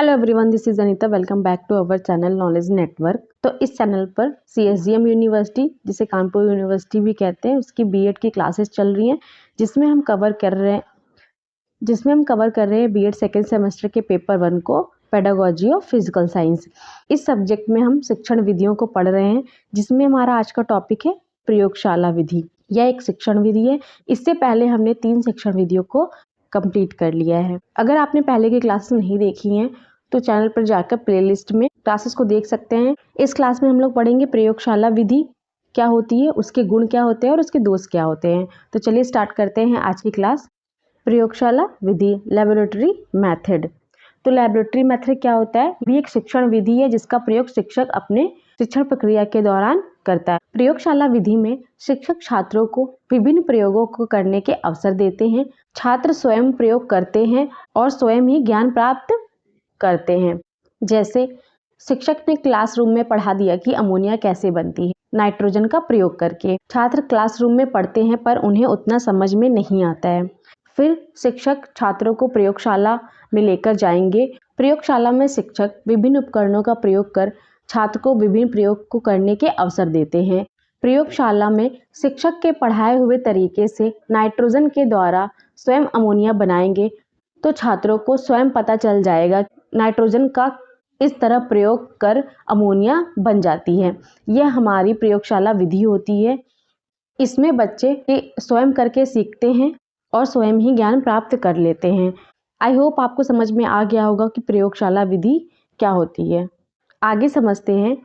Hello everyone, this is Anita. Welcome back to our channel Knowledge Network. तो इस channel पर CSDM university, जिसे Kanpur university भी कहते हैं, उसकी बीएड की क्लासेस चल रही हैं, जिसमें हम कवर कर रहे हैं बीएड सेकेंड सेमेस्टर के पेपर 1 को, पेडागोजी ऑफ फिजिकल साइंस। इस सब्जेक्ट में हम शिक्षण विधियों को पढ़ रहे हैं, जिसमें हमारा आज का टॉपिक है प्रयोगशाला विधि। यह एक शिक्षण विधि है। इससे पहले हमने 3 शिक्षण विधियों को कंप्लीट कर लिया है। अगर आपने पहले की क्लासेस नहीं देखी हैं तो चैनल पर जाकर प्लेलिस्ट में क्लासेस को देख सकते हैं। इस क्लास में हम लोग पढ़ेंगे प्रयोगशाला विधि क्या होती है, उसके गुण क्या होते हैं और उसके दोष क्या होते हैं। तो चलिए स्टार्ट करते हैं आज की क्लास। प्रयोगशाला विधि, लेबोरेटरी मेथड। तो लेबोरेटरी मेथड क्या होता है? ये एक शिक्षण विधि है जिसका प्रयोग शिक्षक अपने शिक्षण प्रक्रिया के दौरान करता है। प्रयोगशाला विधि में शिक्षक छात्रों को विभिन्न प्रयोगों को करने के अवसर देते हैं। छात्र स्वयं प्रयोग करते हैं और स्वयं ही ज्ञान प्राप्त करते हैं। जैसे शिक्षक ने क्लासरूम में पढ़ा दिया कि अमोनिया कैसे बनती है नाइट्रोजन का प्रयोग करके। छात्र क्लासरूम में पढ़ते हैं पर उन्हें उतना समझ में नहीं आता है। फिर शिक्षक छात्रों को प्रयोगशाला में लेकर जाएंगे। प्रयोगशाला में शिक्षक विभिन्न उपकरणों का प्रयोग कर छात्र को विभिन्न प्रयोग को करने के अवसर देते हैं। प्रयोगशाला में शिक्षक के पढ़ाए हुए तरीके से नाइट्रोजन के द्वारा स्वयं अमोनिया बनाएंगे तो छात्रों को स्वयं पता चल जाएगा नाइट्रोजन का इस तरह प्रयोग कर अमोनिया बन जाती है। यह हमारी प्रयोगशाला विधि होती है। इसमें बच्चे स्वयं करके सीखते हैं और स्वयं ही ज्ञान प्राप्त कर लेते हैं। आई होप आपको समझ में आ गया होगा कि प्रयोगशाला विधि क्या होती है। आगे समझते हैं।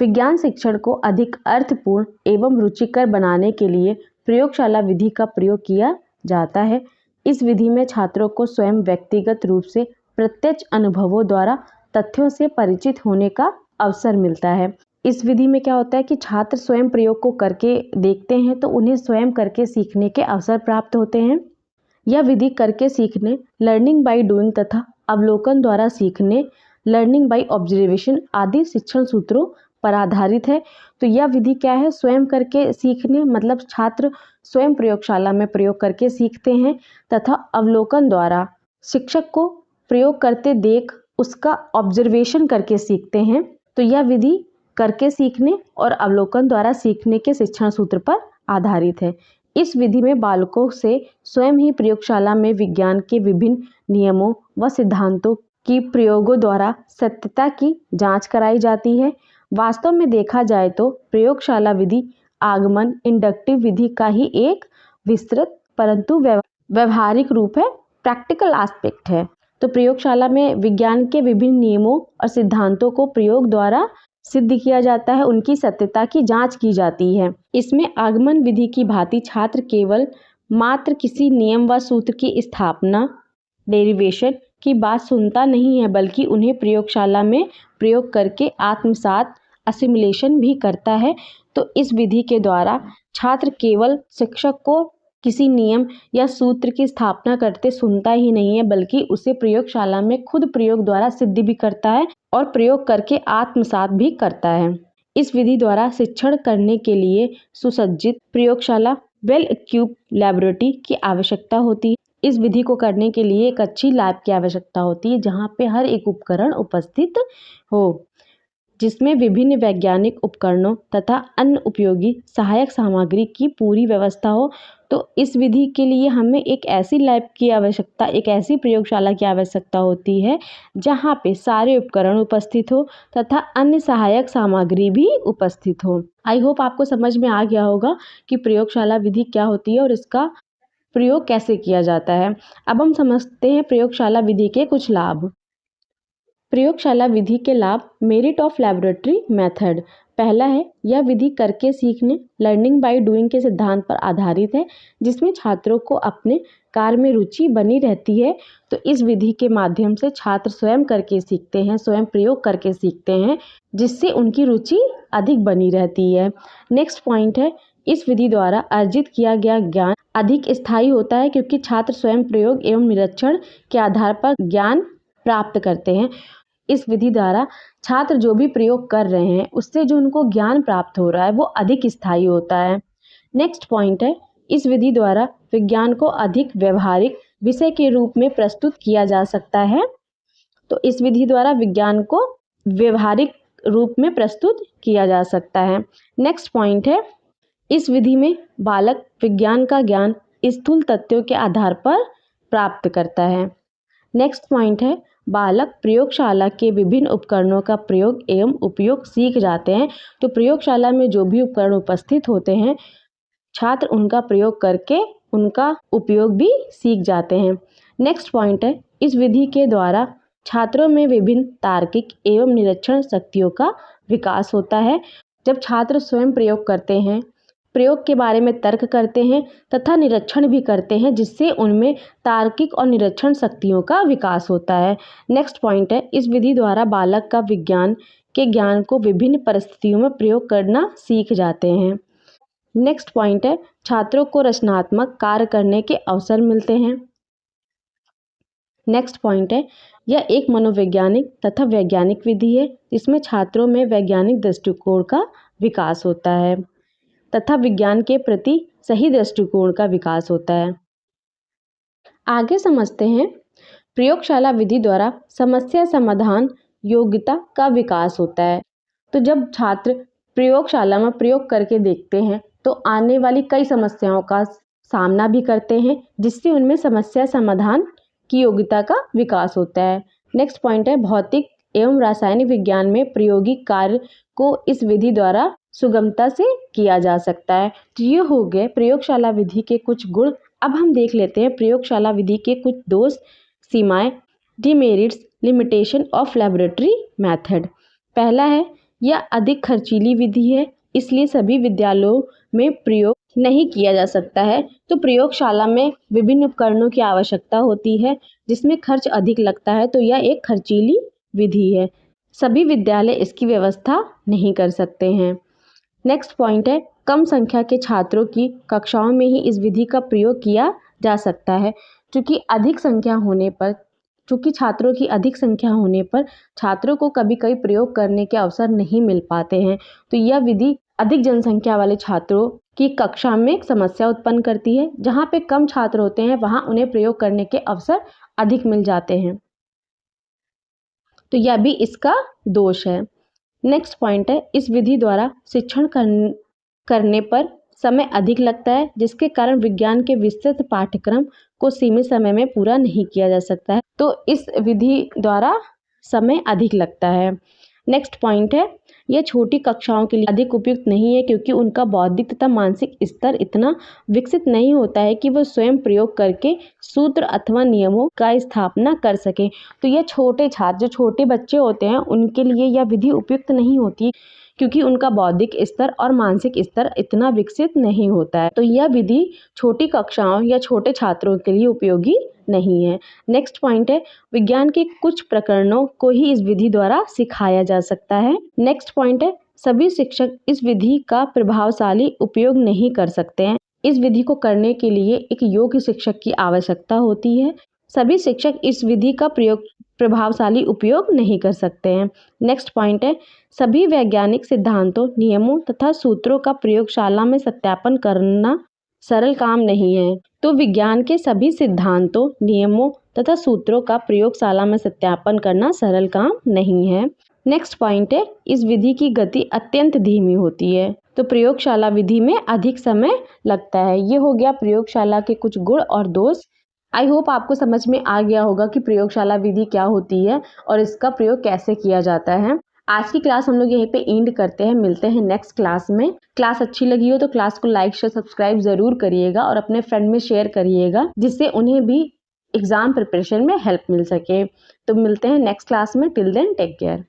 विज्ञान शिक्षण को अधिक अर्थपूर्ण एवं रुचिकर बनाने के लिए प्रयोगशाला विधि का प्रयोग किया जाता है। इस विधि में छात्रों को स्वयं व्यक्तिगत रूप से प्रत्यक्ष अनुभवों द्वारा तथ्यों से परिचित होने का अवसर मिलता है। इस विधि में क्या होता है कि छात्र स्वयं प्रयोग को करके देखते हैं तो उन्हें स्वयं करके सीखने के अवसर प्राप्त होते हैं। यह विधि करके सीखने, लर्निंग बाय डूइंग तथा अवलोकन द्वारा सीखने, लर्निंग बाय ऑब्जर्वेशन आदि शिक्षण सूत्रों पर आधारित है। तो यह विधि क्या है? स्वयं करके सीखने, मतलब छात्र स्वयं प्रयोगशाला में प्रयोग करके सीखते हैं तथा अवलोकन द्वारा शिक्षक को प्रयोग करते देख उसका ऑब्जर्वेशन करके सीखते हैं। तो यह विधि करके सीखने और अवलोकन द्वारा सीखने के शिक्षण सूत्र पर आधारित है। इस विधि में बालकों से स्वयं ही प्रयोगशाला में विज्ञान के विभिन्न नियमों व सिद्धांतों की प्रयोगों द्वारा सत्यता की जांच कराई जाती है। वास्तव में देखा जाए तो प्रयोगशाला विधि आगमन इंडक्टिव विधि का ही एक विस्तृत परंतु व्यवहारिक रूप है, प्रैक्टिकल एस्पेक्ट है। तो प्रयोगशाला में विज्ञान के विभिन्न नियमों और सिद्धांतों को प्रयोग द्वारा सिद्ध किया जाता है, उनकी सत्यता की जांच की जाती है। इसमें आगमन विधि की भांति छात्र केवल मात्र किसी नियम व सूत्र की स्थापना, डेरिवेशन की बात सुनता नहीं है, बल्कि उन्हें प्रयोगशाला में प्रयोग करके आत्मसात असिमुलेशन भी करता है। तो इस विधि के द्वारा छात्र केवल शिक्षक को किसी नियम या सूत्र की स्थापना करते सुनता ही नहीं है, बल्कि उसे प्रयोगशाला में खुद प्रयोग द्वारा सिद्ध भी करता है और प्रयोग करके आत्मसात भी करता है। इस विधि द्वारा शिक्षण करने के लिए सुसज्जित प्रयोगशाला, वेल इक्विप्ड लैबोरेटरी की आवश्यकता होती है। इस विधि को करने के लिए एक अच्छी लैब की आवश्यकता होती है, जहाँ पे हर एक उपकरण उपस्थित हो, जिसमें विभिन्न वैज्ञानिक उपकरणों तथा अन्य उपयोगी सहायक सामग्री की पूरी व्यवस्था हो। तो इस विधि के लिए हमें एक ऐसी लैब की आवश्यकता, एक ऐसी प्रयोगशाला की आवश्यकता होती है जहाँ पे सारे उपकरण उपस्थित हो तथा अन्य सहायक सामग्री भी उपस्थित हो। आई होप आपको समझ में आ गया होगा कि प्रयोगशाला विधि क्या होती है और इसका प्रयोग कैसे किया जाता है। अब हम समझते हैं प्रयोगशाला विधि के कुछ लाभ। प्रयोगशाला विधि के लाभ। Merit of laboratory method. पहला है, यह विधि करके सीखने, लर्निंग बाय डूइंग के सिद्धांत पर आधारित है, जिसमें छात्रों को अपने कार्य में रुचि बनी रहती है। तो इस विधि के माध्यम से छात्र स्वयं करके सीखते हैं, स्वयं प्रयोग करके सीखते हैं, जिससे उनकी रुचि अधिक बनी रहती है। नेक्स्ट पॉइंट है, इस विधि द्वारा अर्जित किया गया ज्ञान अधिक स्थायी होता है, क्योंकि छात्र स्वयं प्रयोग एवं निरीक्षण के आधार पर ज्ञान प्राप्त करते हैं। इस विधि द्वारा छात्र जो भी प्रयोग कर रहे हैं उससे जो उनको ज्ञान प्राप्त हो रहा है वो अधिक स्थायी होता है। नेक्स्ट पॉइंट है, इस विधि द्वारा विज्ञान को अधिक व्यवहारिक विषय के रूप में प्रस्तुत किया जा सकता है। तो इस विधि द्वारा विज्ञान को व्यवहारिक रूप में प्रस्तुत किया जा सकता है। नेक्स्ट पॉइंट है, इस विधि में बालक विज्ञान का ज्ञान स्थूल तथ्यों के आधार पर प्राप्त करता है। नेक्स्ट पॉइंट है, बालक प्रयोगशाला के विभिन्न उपकरणों का प्रयोग एवं उपयोग सीख जाते हैं। तो प्रयोगशाला में जो भी उपकरण उपस्थित होते हैं, छात्र उनका प्रयोग करके उनका उपयोग भी सीख जाते हैं। नेक्स्ट पॉइंट है, इस विधि के द्वारा छात्रों में विभिन्न तार्किक एवं निरीक्षण शक्तियों का विकास होता है। जब छात्र स्वयं प्रयोग करते हैं, प्रयोग के बारे में तर्क करते हैं तथा निरीक्षण भी करते हैं, जिससे उनमें तार्किक और निरीक्षण शक्तियों का विकास होता है। नेक्स्ट पॉइंट है, इस विधि द्वारा बालक का विज्ञान के ज्ञान को विभिन्न परिस्थितियों में प्रयोग करना सीख जाते हैं। नेक्स्ट पॉइंट है, छात्रों को रचनात्मक कार्य करने के अवसर मिलते हैं। नेक्स्ट पॉइंट है, यह एक मनोवैज्ञानिक तथा वैज्ञानिक विधि है, जिसमें छात्रों में वैज्ञानिक दृष्टिकोण का विकास होता है तथा विज्ञान के प्रति सही दृष्टिकोण का विकास होता है। आगे समझते हैं, प्रयोगशाला विधि द्वारा समस्या समाधान योग्यता का विकास होता है। तो जब छात्र प्रयोगशाला में प्रयोग करके देखते हैं तो आने वाली कई समस्याओं का सामना भी करते हैं, जिससे उनमें समस्या समाधान की योग्यता का विकास होता है। नेक्स्ट पॉइंट है, भौतिक एवं रासायनिक विज्ञान में प्रायोगिक कार्य को इस विधि द्वारा सुगमता से किया जा सकता है। तो ये हो गए प्रयोगशाला विधि के कुछ गुण। अब हम देख लेते हैं प्रयोगशाला विधि के कुछ दोष, सीमाएं, demerits, limitation of laboratory method. पहला है, यह अधिक खर्चीली विधि है, इसलिए सभी विद्यालयों में प्रयोग नहीं किया जा सकता है। तो प्रयोगशाला में विभिन्न उपकरणों की आवश्यकता होती है, जिसमें खर्च अधिक लगता है, तो यह एक खर्चीली विधि है। सभी विद्यालय इसकी व्यवस्था नहीं कर सकते हैं। नेक्स्ट पॉइंट है, कम संख्या के छात्रों की कक्षाओं में ही इस विधि का प्रयोग किया जा सकता है। चूँकि छात्रों की अधिक संख्या होने पर छात्रों को कभी कभी प्रयोग करने के अवसर नहीं मिल पाते हैं। तो यह विधि अधिक जनसंख्या वाले छात्रों की कक्षा में समस्या उत्पन्न करती है। जहाँ पे कम छात्र होते हैं वहाँ उन्हें प्रयोग करने के अवसर अधिक मिल जाते हैं, तो यह भी इसका दोष है। नेक्स्ट पॉइंट है, इस विधि द्वारा शिक्षण करने पर समय अधिक लगता है, जिसके कारण विज्ञान के विस्तृत पाठ्यक्रम को सीमित समय में पूरा नहीं किया जा सकता है। तो इस विधि द्वारा समय अधिक लगता है। नेक्स्ट पॉइंट है, यह छोटी कक्षाओं के लिए अधिक उपयुक्त नहीं है, क्योंकि उनका बौद्धिक तथा मानसिक स्तर इतना विकसित नहीं होता है कि वो स्वयं प्रयोग करके सूत्र अथवा नियमों का स्थापना कर सके। तो यह छोटे छात्र, जो छोटे बच्चे होते हैं, उनके लिए यह विधि उपयुक्त नहीं होती, क्योंकि उनका बौद्धिक स्तर और मानसिक स्तर इतना विकसित नहीं होता है। तो यह विधि छोटी कक्षाओं या छोटे छात्रों के लिए उपयोगी नहीं है। नेक्स्ट पॉइंट है, विज्ञान के कुछ प्रकरणों को ही इस विधि द्वारा सिखाया जा सकता है। नेक्स्ट पॉइंट है, सभी शिक्षक इस विधि का प्रभावशाली उपयोग नहीं कर सकते हैं। इस विधि को करने के लिए एक योग्य शिक्षक की आवश्यकता होती है। सभी शिक्षक इस विधि का प्रभावशाली उपयोग नहीं कर सकते हैं। नेक्स्ट पॉइंट है, सभी वैज्ञानिक सिद्धांतों, नियमों तथा सूत्रों का प्रयोगशाला में सत्यापन करना सरल काम नहीं है। तो विज्ञान के सभी सिद्धांतों, नियमों तथा सूत्रों का प्रयोगशाला में सत्यापन करना सरल काम नहीं है। नेक्स्ट पॉइंट है, इस विधि की गति अत्यंत धीमी होती है, तो प्रयोगशाला विधि में अधिक समय लगता है। ये हो गया प्रयोगशाला के कुछ गुण और दोष। आई होप आपको समझ में आ गया होगा कि प्रयोगशाला विधि क्या होती है और इसका प्रयोग कैसे किया जाता है। आज की क्लास हम लोग यहीं पे एंड करते हैं, मिलते हैं नेक्स्ट क्लास में। क्लास अच्छी लगी हो तो क्लास को लाइक शेयर सब्सक्राइब जरूर करिएगा और अपने फ्रेंड में शेयर करिएगा, जिससे उन्हें भी एग्जाम प्रिपरेशन में हेल्प मिल सके। तो मिलते हैं नेक्स्ट क्लास में। Till then take care.